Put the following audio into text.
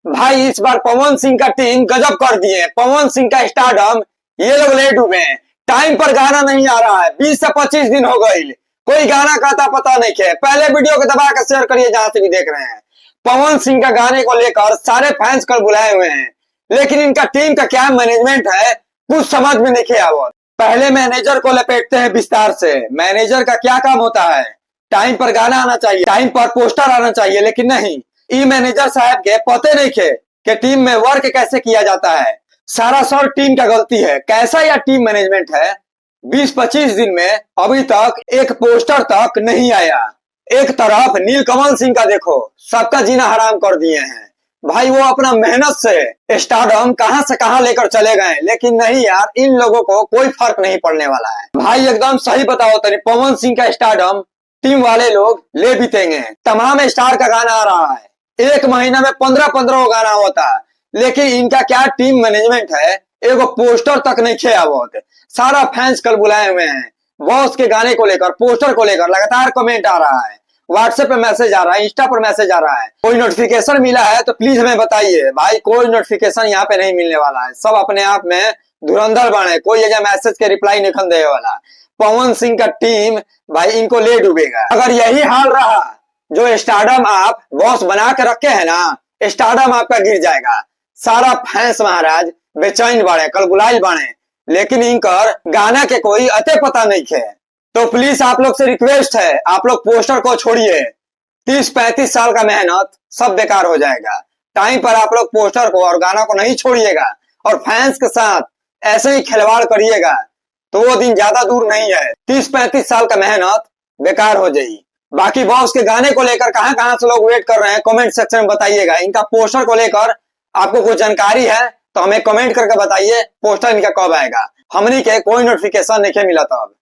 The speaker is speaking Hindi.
भाई इस बार पवन सिंह का टीम गजब कर दिए। पवन सिंह का स्टारडम ये लोग ले डूबे हैं। टाइम पर गाना नहीं आ रहा है। 20 से 25 दिन हो गए, कोई गाना का पता नहीं है। पहले वीडियो को दबा कर शेयर करिए जहां से भी देख रहे हैं। पवन सिंह का गाने को लेकर सारे फैंस कल बुलाए हुए हैं, लेकिन इनका टीम का क्या मैनेजमेंट है कुछ समझ में नहीं आवत। पहले मैनेजर को लपेटते हैं विस्तार से। मैनेजर का क्या काम होता है? टाइम पर गाना आना चाहिए, टाइम पर पोस्टर आना चाहिए, लेकिन नहीं। ई मैनेजर साहब के पते नहीं थे कि टीम में वर्क कैसे किया जाता है। सारा सर टीम का गलती है। कैसा यह टीम मैनेजमेंट है? 20-25 दिन में अभी तक एक पोस्टर तक नहीं आया। एक तरफ नीलकमल सिंह का देखो, सबका जीना हराम कर दिए हैं। भाई वो अपना मेहनत से स्टारडम कहां से कहां लेकर चले गए, लेकिन नहीं यार, इन लोगों को कोई फर्क नहीं पड़ने वाला है। भाई एकदम सही बताओ तनी, पवन सिंह का स्टारडम टीम वाले लोग ले बीतेंगे। तमाम स्टार का गाना आ रहा है, एक महीना में 15-15 गाना होता है, लेकिन इनका क्या टीम मैनेजमेंट है, एगो पोस्टर तक नहीं खे आवत। सारा फैंस कल बुलाए हुए हैं। बॉस के गाने को लेकर, पोस्टर को लेकर लगातार कमेंट आ रहा है। व्हाट्सएप पे मैसेज आ रहा है, इंस्टा पर मैसेज आ रहा है। कोई नोटिफिकेशन मिला है तो प्लीज हमें बताइए। भाई कोई नोटिफिकेशन यहाँ पे नहीं मिलने वाला है। सब अपने आप में धुरंधर बने, कोई जगह मैसेज के रिप्लाई नहीं देने वाला। पवन सिंह का टीम भाई इनको ले डूबेगा। अगर यही हाल रहा, जो स्टारडम आप बॉस बना के रखे है ना, स्टारडम आपका गिर जाएगा। सारा फैंस महाराज बेचैन बाड़े, कल बुलाइल बाड़े, लेकिन इनकर गाना के कोई अते पता नहीं है। तो प्लीज आप लोग से रिक्वेस्ट है, आप लोग पोस्टर को छोड़िए। 30-35 साल का मेहनत सब बेकार हो जाएगा। टाइम पर आप लोग पोस्टर को और गाना को नहीं छोड़िएगा और फैंस के साथ ऐसे ही खिलवाड़ करिएगा तो वो दिन ज्यादा दूर नहीं है। 30-35 साल का मेहनत बेकार हो जाएगी। बाकी बॉस के गाने को लेकर कहां कहां से लोग वेट कर रहे हैं, कमेंट सेक्शन में बताइएगा। इनका पोस्टर को लेकर आपको कुछ जानकारी है तो हमें कमेंट करके बताइए, पोस्टर इनका कब आएगा। हमनी के कोई नोटिफिकेशन नहीं मिला था अब।